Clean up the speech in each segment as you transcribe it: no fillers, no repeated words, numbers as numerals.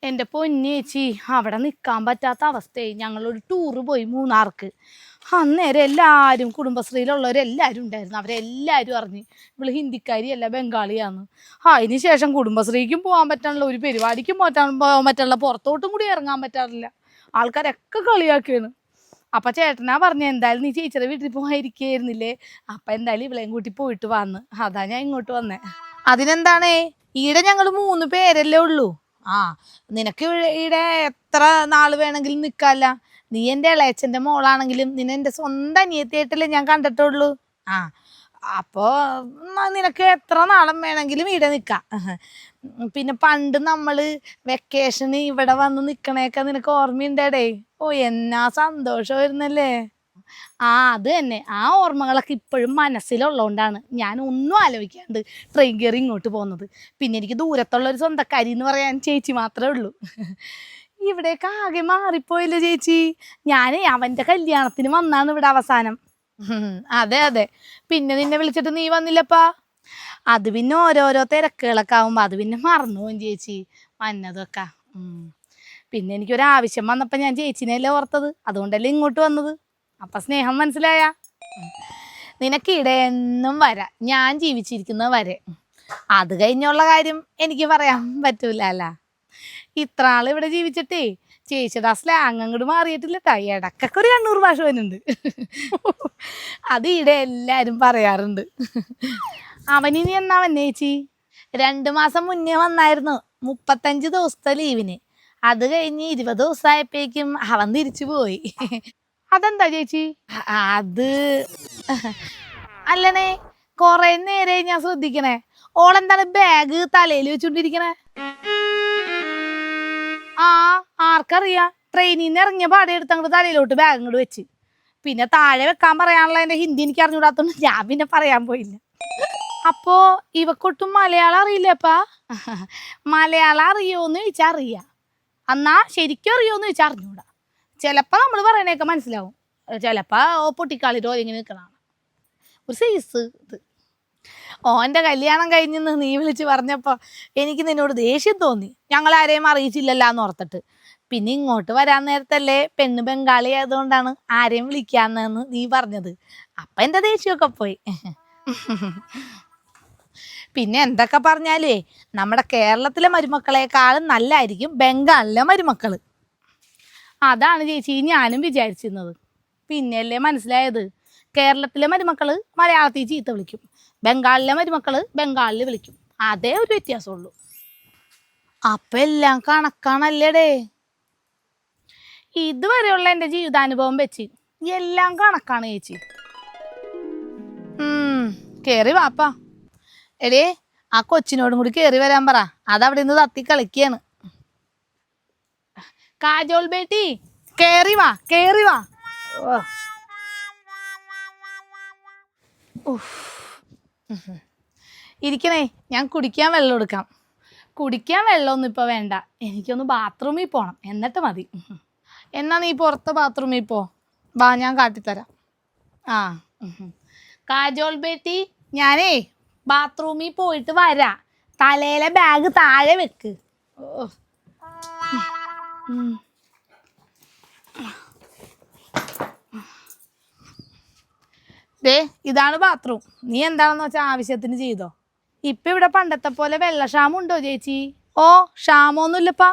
എൻ്റെ പൊന്നേച്ചി അവിടെ നിൽക്കാൻ പറ്റാത്ത അവസ്ഥയായി. ഞങ്ങളൊരു ടൂറ് പോയി മൂന്നാർക്ക്. അന്നേരം എല്ലാവരും കുടുംബശ്രീയിലുള്ളവരെല്ലാവരും ഉണ്ടായിരുന്നു. അവരെല്ലാവരും അറിഞ്ഞ് ഇവള് ഹിന്ദിക്കാരിയല്ല ബംഗാളിയാന്ന്. അതിന് ശേഷം കുടുംബശ്രീക്കും പോകാൻ പറ്റാനുള്ള, ഒരു പരിപാടിക്കും പോകാൻ പറ്റാനുള്ള, പുറത്തോട്ടും കൂടി ഇറങ്ങാൻ പറ്റാറില്ല. ആൾക്കാരൊക്കെ കളിയാക്കിയാണ്. അപ്പം ചേട്ടനാ പറഞ്ഞ എന്തായാലും നീ ചേച്ചിയുടെ വീട്ടിൽ പോകാതിരിക്കുകയായിരുന്നില്ലേ, അപ്പം എന്തായാലും ഇവളെയും കൂട്ടി പോയിട്ട് വന്ന്. അതാ ഞാൻ ഇങ്ങോട്ട് വന്നേ. അതിനെന്താണേ, ഈടെ ഞങ്ങൾ 3 പേരല്ലേ ഉള്ളൂ. ആ, നിനക്ക് ഇവിടെ എത്ര നാള് വേണമെങ്കിലും നിൽക്കാല്ല. നീ എൻ്റെ ഇളയച്ചൻ്റെ മോളാണെങ്കിലും നിന്നെ എൻ്റെ സ്വന്തം അനിയത്തിയായിട്ടല്ലേ ഞാൻ കണ്ടിട്ടുള്ളൂ. ആ, അപ്പോൾ നിനക്ക് എത്ര നാളം വേണമെങ്കിലും ഇവിടെ നിൽക്കാം. പിന്നെ പണ്ട് നമ്മൾ വെക്കേഷന് ഇവിടെ വന്ന് നിൽക്കണേക്കെ നിനക്ക് ഓർമ്മയുണ്ടേ? ഓ, എന്നാ സന്തോഷമായിരുന്നല്ലേ. ആ, അത് തന്നെ. ആ ഓർമ്മകളൊക്കെ ഇപ്പോഴും മനസ്സിലുള്ളതുകൊണ്ടാണ് ഞാൻ ഒന്നും ആലോചിക്കാണ്ട് ട്രെയിൻ കയറി ഇങ്ങോട്ട് പോകുന്നത്. പിന്നെ എനിക്ക് ദൂരത്തുള്ളൊരു സ്വന്തക്കാരി എന്ന് പറയാൻ ചേച്ചി മാത്രമേ ഉള്ളൂ. ഇവിടേക്ക് ആകെ മാറിപ്പോയില്ലേ ചേച്ചി. ഞാൻ അവൻ്റെ കല്യാണത്തിന് വന്നാണ് ഇവിടെ അവസാനം. അതെ അതെ. പിന്നെ നിന്നെ വിളിച്ചിട്ട് നീ വന്നില്ലപ്പാ. അത് പിന്നെ ഓരോരോ തിരക്കുകളൊക്കെ ആവുമ്പോൾ അത് പിന്നെ മറന്നു പോകും ചേച്ചി, വന്നതൊക്കെ. പിന്നെ എനിക്കൊരാവശ്യം വന്നപ്പോൾ ഞാൻ ചേച്ചിനെയല്ലേ ഓർത്തത്, അതുകൊണ്ടല്ലേ ഇങ്ങോട്ട് വന്നത്. അപ്പം സ്നേഹം മനസ്സിലായ? നിനക്കിടെ എന്നും വരാം, ഞാൻ ജീവിച്ചിരിക്കുന്നത് വരെ. അത് കഴിഞ്ഞുള്ള കാര്യം എനിക്ക് പറയാൻ പറ്റൂല അല്ല. ഇത്ര ആൾ ഇവിടെ ജീവിച്ചിട്ടേ ചേച്ചിയുടെ ആ സ്ലാങ് അങ്ങോട്ട് മാറിയിട്ടില്ല കേട്ടോ. ഇടക്കൊക്കെ ഒരു കണ്ണൂർ ഭാഷ വരുന്നുണ്ട്. അത് ഇവിടെ എല്ലാവരും പറയാറുണ്ട്. അവനിനി എന്നാ വന്നേ ചേച്ചി? 2 മാസം മുന്നേ വന്നായിരുന്നു, 35 ദിവസത്തെ ലീവിന്. അത് കഴിഞ്ഞ് 20 ദിവസമായപ്പോഴേക്കും അവൻ തിരിച്ചു പോയി. അതെന്താ ചേച്ചി? അത് അല്ലണേ, കൊറേ നേരെ ഞാൻ ശ്രദ്ധിക്കണേ. ഓളെന്താണ് ബാഗ് തലയിൽ വെച്ചോണ്ടിരിക്കണേ? ആ, ആർക്കറിയാ. ട്രെയിനിൽ നിന്ന് ഇറങ്ങിയ പാടെ എടുത്ത് അങ്ങോട്ട് തലയിലോട്ട് ബാഗ് ഇങ്ങോട്ട് വെച്ച്. പിന്നെ താഴെ വെക്കാൻ പറയാനുള്ള എൻ്റെ ഹിന്ദി എനിക്ക് അറിഞ്ഞൂടാത്തോണ്ട് ഞാൻ പിന്നെ പറയാൻ പോയില്ല. അപ്പോ ഇവക്കൊട്ടും മലയാളം അറിയില്ലപ്പാ? മലയാളം അറിയോന്ന് ചോദിച്ചാൽ അറിയാം, എന്നാ ശരിക്കും അറിയോന്ന് ചോദിച്ചാൽ അറിഞ്ഞൂടാ. ചിലപ്പോൾ നമ്മൾ പറയണേക്കെ മനസ്സിലാവും, ചിലപ്പോൾ പൊട്ടിക്കാളിട്ടോ ഇങ്ങനെ നിൽക്കണതാണ് ഒരു സൈസ് ഇത്. ഓൻ്റെ കല്യാണം കഴിഞ്ഞെന്ന് നീ വിളിച്ച് പറഞ്ഞപ്പോൾ എനിക്ക് നിന്നോട് ദേഷ്യം തോന്നി. ഞങ്ങളാരെയും അറിയിച്ചില്ലല്ലോ എന്ന് ഓർത്തിട്ട്. പിന്നെ ഇങ്ങോട്ട് വരാൻ നേരത്തല്ലേ പെണ്ണ് ബംഗാളി ആയതുകൊണ്ടാണ് ആരെയും വിളിക്കാന്നെന്ന് നീ പറഞ്ഞത്. അപ്പം എൻ്റെ ദേഷ്യമൊക്കെ പോയി. പിന്നെ എന്തൊക്കെ പറഞ്ഞാലേ നമ്മുടെ കേരളത്തിലെ മരുമക്കളെക്കാളും നല്ലതായിരിക്കും ബംഗാളിലെ മരുമക്കൾ. അതാണ് ചേച്ചി ഞാനും വിചാരിച്ചിരുന്നത്. പിന്നെയല്ലേ മനസ്സിലായത്, കേരളത്തിലെ മരുമക്കൾ മലയാളത്തിൽ ചീത്ത വിളിക്കും, ബംഗാളിലെ മരുമക്കൾ ബംഗാളിൽ വിളിക്കും. അതേ ഒരു വ്യത്യാസമുള്ളൂ. അപ്പം എല്ലാം കണക്കാണല്ലേടേ. ഇതുവരെയുള്ള എൻ്റെ ജീവിതാനുഭവം വെച്ച് എല്ലാം കണക്കാണ് ചേച്ചി. കയറി വാപ്പാ. എടേ, ആ കൊച്ചിനോടും കൂടി കയറി വരാൻ പറ, അതവിടെ നിന്ന് തത്തി കളിക്കുകയാണ്. കാജോൾ ബേട്ടി, കേറി വാ, കേറി വാ. ഇരിക്കണേ, ഞാൻ കുടിക്കാൻ വെള്ളം എടുക്കാം. കുടിക്കാൻ വെള്ളമൊന്നും ഇപ്പോൾ വേണ്ട, എനിക്കൊന്ന് ബാത്റൂമിൽ പോകണം, എന്നിട്ട് മതി. എന്നാ നീ പുറത്തെ ബാത്റൂമിൽ പോ, വാ ഞാൻ കാട്ടിത്തരാം. ആ, കാജോൾ ബേട്ടി, ഞാനേ ബാത്റൂമിൽ പോയിട്ട് വരാം. തലയിലെ ബാഗ് താഴെ വെക്ക്. ദേ, ഇതാണ് ബാത്റൂം. നീ എന്താണെന്ന് വെച്ചാൽ ആവശ്യത്തിന് ചെയ്തോ. ഇപ്പം ഇവിടെ പണ്ടത്തെ പോലെ വെള്ളക്ഷാമം ഉണ്ടോ ചേച്ചി? ഓ, ക്ഷാമമൊന്നുമില്ലപ്പാ.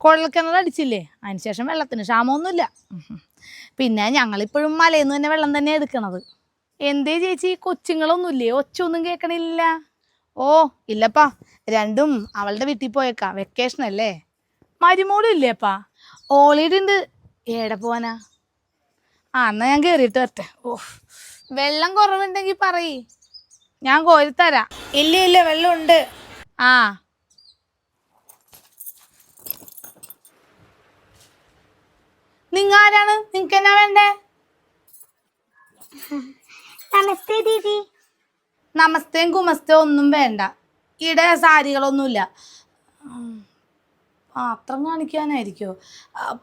കുഴൽക്കിണർ അടിച്ചില്ലേ, അതിനുശേഷം വെള്ളത്തിന് ക്ഷാമമൊന്നുമില്ല. പിന്നെ ഞങ്ങളിപ്പോഴും മലയിൽ നിന്ന് തന്നെ വെള്ളം തന്നെ എടുക്കണത്. എന്തേ ചേച്ചി, കൊച്ചുങ്ങളൊന്നുമില്ലേ? ഒച്ചൊന്നും കേൾക്കണില്ല. ഓ ഇല്ലപ്പാ, രണ്ടും അവളുടെ വീട്ടിൽ പോയേക്കാ, വെക്കേഷൻ അല്ലേ. മരുമോളും ഇല്ലേപ്പാ? ഓളിയുടെ ഉണ്ട്. ഏടെ പോവാനാ? ആ, എന്നാൽ ഞാൻ കയറിയിട്ട് വരട്ടെ. ഓ, വെള്ളം കുറവുണ്ടെങ്കിൽ പറയ്, ഞാൻ കോരിത്തരാം. ഇല്ല ഇല്ല, വെള്ളമുണ്ട്. ആ, നിങ്ങ ആരാണ്? നിങ്ങൾക്ക് എന്നാ വേണ്ടേ? നമസ്തേ ദീദി. നമസ്തേം കുമസ്തേ ഒന്നും വേണ്ട. ഇവിടെ സാരികളൊന്നുമില്ല. പാത്രം കാണിക്കാനായിരിക്കോ?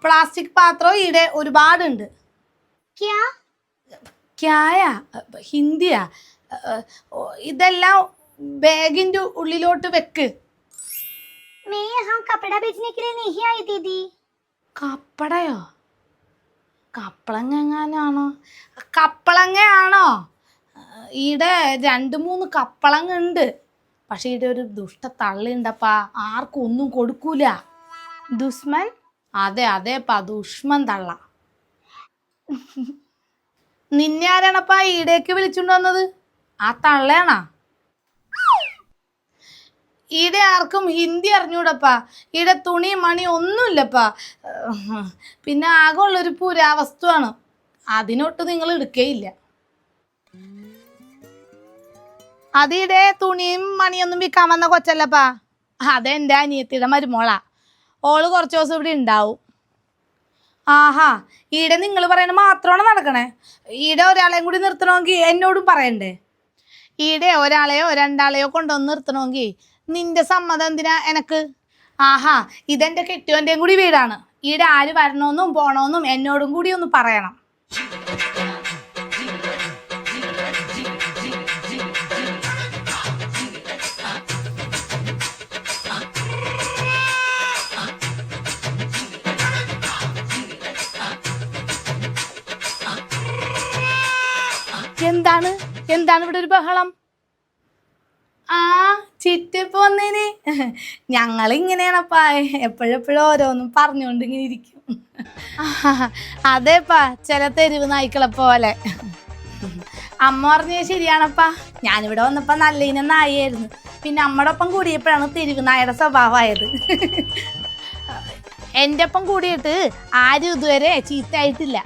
പ്ലാസ്റ്റിക് പാത്രം ഇവിടെ ഒരുപാടുണ്ട്. ക്യായാ? ഹിന്ദിയാ? ഇതെല്ലാം ബാഗിൻ്റെ ഉള്ളിലോട്ട് വെക്ക്. मैं यहाँ कपड़ा बेचने के लिए नहीं आई दीदी। കപ്പടയോ? കപ്പളങ്ങ എങ്ങാനാണോ? കപ്പളങ്ങയാണോ? ഈടെ 2-3 കപ്പളങ്ങ ഉണ്ട്. പക്ഷെ ഈടെ ഒരു ദുഷ്ട തള്ളിണ്ടപ്പാ, ആർക്കും ഒന്നും കൊടുക്കൂല. ദുഷ്മൻ? അതെ അതെപ്പാ, ദുഷ്മൻ തള്ള. നിന്നെ ആരാണപ്പാ ഈടേക്ക് വിളിച്ചുകൊണ്ട് വന്നത്? ആ തള്ളയാണാ? ഈടെ ആർക്കും ഹിന്ദി അറിഞ്ഞൂടപ്പാ. ഈടെ തുണി മണി ഒന്നുമില്ലപ്പാ. പിന്നെ ആകെ ഉള്ളൊരു പുരാവസ്തുവാണ്, അതിനൊട്ട് നിങ്ങൾ എടുക്കേയില്ല. അതിടെ തുണിയും മണിയൊന്നും വിൽക്കാൻ വന്ന കൊച്ചല്ലപ്പാ, അതെൻ്റെ അനിയത്തിയുടെ മരുമോളാ. ഓള് കുറച്ച് ദിവസം ഇവിടെ ഉണ്ടാവും. ആഹാ, ഈടെ നിങ്ങൾ പറയണ മാത്രമാണ് നടക്കണേ. ഈടെ ഒരാളെയും കൂടി നിർത്തണമെങ്കിൽ എന്നോടും പറയണ്ടേ? ഈടെ ഒരാളെയോ 2 കൊണ്ടുവന്ന് നിർത്തണമെങ്കിൽ നിന്റെ സമ്മതം എന്തിനാ എനക്ക്? ആഹാ, ഇതെന്റെ കെട്ടിയോന്റെയും കൂടി വീടാണ്. ഈടെ ആര് വരണമെന്നും പോണമെന്നും എന്നോടും കൂടി ഒന്ന് പറയണം. എന്താണ് എന്താണ് ഇവിടെ ഒരു ബഹളം? ആ, ചിറ്റപ്പ് വന്നേന്. ഞങ്ങളിങ്ങനെയാണപ്പാ, എപ്പോഴെപ്പോഴും ഓരോന്നും പറഞ്ഞുകൊണ്ട് ഇങ്ങനെ ഇരിക്കും. അതേപ്പാ, ചില തെരുവ് നായ്ക്കളെ പോലെ. അമ്മ പറഞ്ഞത് ശരിയാണപ്പാ. ഞാനിവിടെ വന്നപ്പോ നല്ല ഇനം നായായിരുന്നു. പിന്നെ അമ്മയുടെ ഒപ്പം കൂടിയപ്പോഴാണ് തെരുവ് നായയുടെ സ്വഭാവമായത്. എൻ്റെ ഒപ്പം കൂടിയിട്ട് ആരും ഇതുവരെ ചീത്തയായിട്ടില്ല.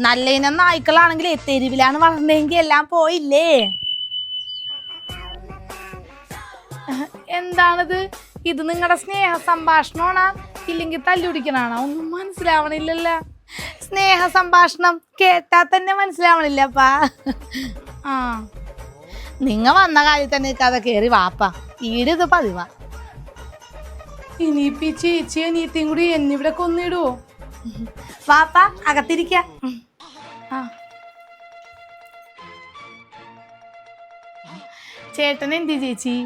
നല്ല ഇനം നായ്ക്കളാണെങ്കിൽ തെരുവിലാണ് വളർന്നതെങ്കിൽ എല്ലാം പോയില്ലേ. എന്താണിത്? ഇത് നിങ്ങളുടെ സ്നേഹ സംഭാഷണമാണോ ഇല്ലെങ്കിൽ തല്ലുപിടിക്കണാണോ? ഒന്നും മനസ്സിലാവണില്ലല്ലോ. സ്നേഹ സംഭാഷണം കേട്ടാൽ തന്നെ മനസ്സിലാവണില്ലപ്പാ. ആ, നിങ്ങ വന്ന കാര്യം തന്നെ കഥ കയറി വാപ്പാ, ഈടിത് പതിവാ. ഇനിയിപ്പ ഈ ചേച്ചി അനിയത്തിയും കൂടി എന്നിവിടെ കൊന്നിടുവോ? വാപ്പാ, അകത്തിരിക്ക. ചേട്ടൻ എന്തി ചേച്ചി?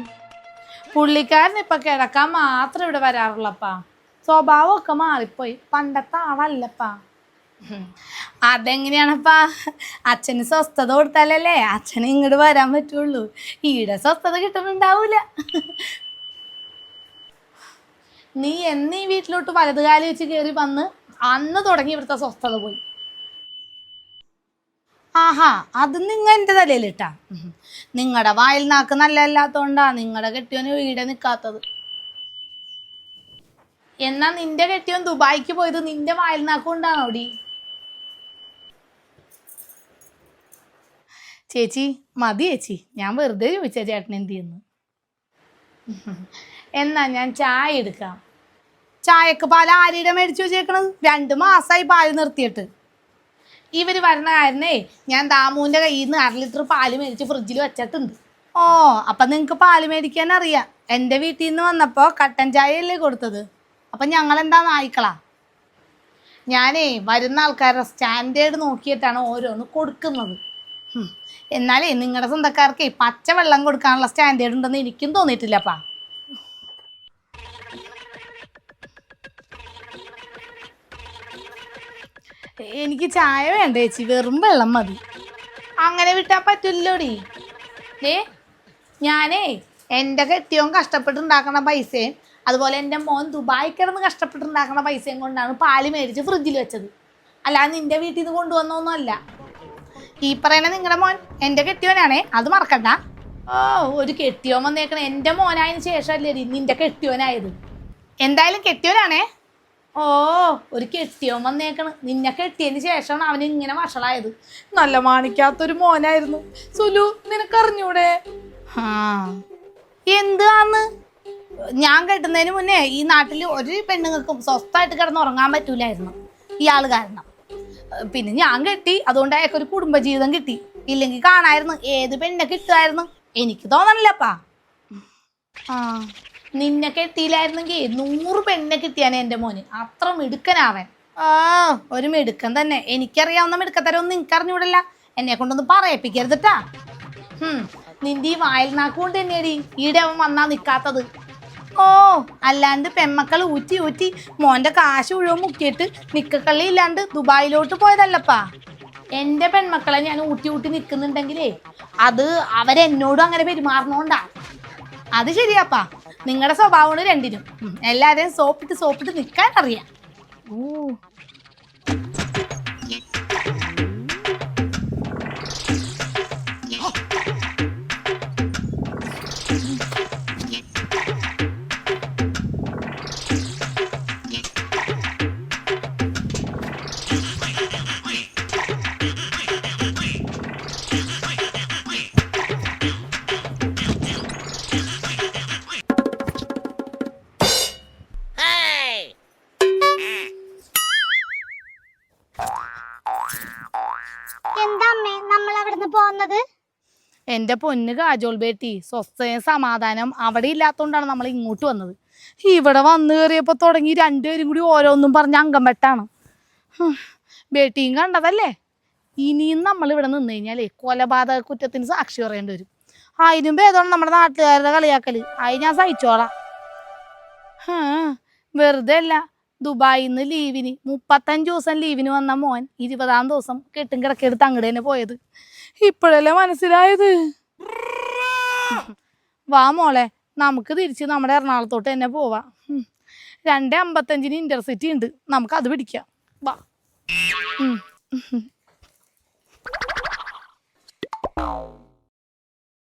പുള്ളിക്കാരൻ ഇപ്പൊ കിടക്കാൻ മാത്രം ഇവിടെ വരാറുള്ളപ്പാ. സ്വഭാവമൊക്കെ മാറിപ്പോയി, പണ്ടത്തെ ആളല്ലപ്പാ. അതെങ്ങനെയാണപ്പാ? അച്ഛന് സ്വസ്ഥത കൊടുത്താലല്ലേ അച്ഛന് ഇങ്ങോട്ട് വരാൻ പറ്റുള്ളൂ. ഈടെ സ്വസ്ഥത കിട്ടുന്നുണ്ടാവൂല. നീ എന്നീ വീട്ടിലോട്ട് വലതുകാലി വെച്ച് കയറി വന്ന് അന്ന് തുടങ്ങി ഇവിടുത്തെ സ്വസ്ഥത പോയി. ആഹാ, അത് നിങ്ങ എൻ്റെ തലയിലിട്ടാ. നിങ്ങളുടെ വായിൽ നാക്ക് നല്ലതല്ലാത്തോണ്ടാ നിങ്ങളുടെ കെട്ടിയോന് വീടെ നിൽക്കാത്തത്. എന്നാ നിന്റെ കെട്ടിയോൻ ദുബായിക്ക് പോയത് നിന്റെ വായിൽ നാക്ക് കൊണ്ടാണോടി? ചേച്ചി മതി ചേച്ചി, ഞാൻ വെറുതെ ചോദിച്ച ചേട്ടൻ എന്ത് ചെയ്യുന്നു. എന്നാ ഞാൻ ചായ എടുക്കാം. ചായക്ക് പാൽ ആരുടെ മേടിച്ചു വെച്ചേക്കണത്? 2 മാസമായി പാല് നിർത്തിയിട്ട്. ഇവർ വരണ കാരനേ ഞാൻ ദാമുവിൻ്റെ കയ്യിൽ നിന്ന് 1/2 ലിറ്റർ പാല് മേടിച്ച് ഫ്രിഡ്ജിൽ വെച്ചിട്ടുണ്ട്. ഓ, അപ്പം നിങ്ങൾക്ക് പാല് മേടിക്കാൻ അറിയാം. എൻ്റെ വീട്ടിൽ നിന്ന് വന്നപ്പോൾ കട്ടൻ ചായയല്ലേ കൊടുത്തത്? അപ്പം ഞങ്ങളെന്താ നായ്ക്കളാ? ഞാനേ വരുന്ന ആൾക്കാരുടെ സ്റ്റാൻഡേർഡ് നോക്കിയിട്ടാണ് ഓരോന്ന് കൊടുക്കുന്നത്. എന്നാലേ നിങ്ങളുടെ സ്വന്തക്കാർക്ക് പച്ച വെള്ളം കൊടുക്കാനുള്ള സ്റ്റാൻഡേർഡ് ഉണ്ടെന്ന് എനിക്കും തോന്നിയിട്ടില്ലപ്പാ. എനിക്ക് ചായ വേണ്ട ചേച്ചി, വെറും വെള്ളം മതി. അങ്ങനെ വിട്ടാൽ പറ്റില്ലോടി. ഞാനേ എൻ്റെ കെട്ടിയോൻ കഷ്ടപ്പെട്ടുണ്ടാക്കണ പൈസയും അതുപോലെ എൻ്റെ മോൻ ദുബായി കിടന്ന് കഷ്ടപ്പെട്ടുണ്ടാക്കണ പൈസയും കൊണ്ടാണ് പാല് മേടിച്ച് ഫ്രിഡ്ജിൽ വെച്ചത്. അല്ലാതെ നിൻ്റെ വീട്ടിൽ നിന്ന് കൊണ്ടുവന്നൊന്നും അല്ല. ഈ പറയണ നിങ്ങളുടെ മോൻ എൻ്റെ കെട്ടിയോനാണേ, അത് മറക്കണ്ട. ഓ, ഒരു കെട്ടിയോൻ വന്നേക്കണേ എൻ്റെ മോനായതിനു ശേഷമല്ലേ നിൻ്റെ കെട്ടിയോനായത്. എന്തായാലും കെട്ടിയോനാണേ. ഓ, ഒരു കെട്ടിയോൻ വന്നേക്കണ്. നിന്നെ കെട്ടിയതിന് ശേഷമാണ് അവന് ഇങ്ങനെ വഷളായത്. നല്ല മാണിക്കാത്തൊരു മോനായിരുന്നു. സുലു, നിനക്കറിഞ്ഞൂടെ? ആ, എന്താന്ന്? ഞാൻ കെട്ടുന്നതിന് മുന്നേ ഈ നാട്ടിൽ ഒരു പെണ്ണുങ്ങൾക്കും സ്വസ്ഥമായിട്ട് കിടന്ന് ഉറങ്ങാൻ പറ്റൂലായിരുന്നു ഇയാൾ കാരണം. പിന്നെ ഞാൻ കെട്ടി, അതുകൊണ്ട് അയാൾക്കൊരു കുടുംബജീവിതം കിട്ടി. ഇല്ലെങ്കിൽ കാണായിരുന്നു ഏത് പെണ്ണെ കിട്ടുമായിരുന്നു. എനിക്ക് തോന്നണില്ലപ്പാ. ആ, നിന്നെ കെട്ടിയില്ലായിരുന്നെങ്കിൽ 100 പെണ്ണെ കിട്ടിയാനെ എൻ്റെ മോന്. അത്ര മിടുക്കനാവൻ. ആ, ഒരു മിടുക്കൻ തന്നെ. എനിക്കറിയാവുന്ന മിടുക്കത്തരൊന്നും നിനക്കറിഞ്ഞൂടല്ല. എന്നെ കൊണ്ടൊന്ന് പറയിപ്പിക്കരുതട്ടാ. നിന്റെ ഈ വായിൽ നാക്ക് കൊണ്ട് തന്നെയാടി ഈടെ അവൻ വന്നാ നിൽക്കാത്തത്. ഓ അല്ലാണ്ട് പെമ്മക്കൾ ഊറ്റി ഊറ്റി മോന്റെ കാശ് മുഴുവൻ മുക്കിയിട്ട് നിക്കക്കള്ളി ഇല്ലാണ്ട് ദുബായിലോട്ട് പോയതല്ലപ്പാ. എന്റെ പെൺമക്കളെ ഞാൻ ഊട്ടി ഊട്ടി നിൽക്കുന്നുണ്ടെങ്കിലേ അത് അവരെന്നോടും അങ്ങനെ പെരുമാറണോണ്ടാ. അത് ശരിയാപ്പാ, നിങ്ങളുടെ സ്വഭാവമാണ് രണ്ടിനും. എല്ലാരെയും സോപ്പിട്ട് നിൽക്കാൻ അറിയാം. ഓ എന്താ അമ്മേ നമ്മൾ അവിടുന്ന് പോകുന്നത്? എന്റെ പൊന്ന് കാജോൾ ബേട്ടി, സ്വസ്ഥയും സമാധാനം അവിടെ ഇല്ലാത്തോണ്ടാണ് നമ്മൾ ഇങ്ങോട്ട് വന്നത്. ഇവിടെ വന്നു കയറിയപ്പോ തുടങ്ങി രണ്ടുപേരും കൂടി ഓരോന്നും പറഞ്ഞ അംഗം വെട്ടാണ്. ബേട്ടിയും കണ്ടതല്ലേ, ഇനിയും നമ്മൾ ഇവിടെ നിന്ന് കഴിഞ്ഞാലേ കൊലപാതക കുറ്റത്തിന് സാക്ഷി പറയേണ്ടി വരും. അതിനും ഭേദമാണ് നമ്മുടെ നാട്ടുകാരുടെ കളിയാക്കല്. അത് ഞാൻ സഹിച്ചോളാം. വെറുതെ അല്ല, ദുബായിൽ നിന്ന് ലീവിന് 35 ദിവസം ലീവിന് വന്ന മോൻ 20-ാം ദിവസം കെട്ടും കിടക്കെടുത്ത് അങ്ങോട്ട് തന്നെ പോയത്. ഇപ്പോഴല്ലേ മനസ്സിലായത്. വാ മോളെ, നമുക്ക് തിരിച്ച് നമ്മുടെ എറണാകുളത്തോട്ട് തന്നെ പോവാം. 2:55 ഇന്റർസിറ്റി ഉണ്ട്, നമുക്ക് അത് പിടിക്കാം. വാ.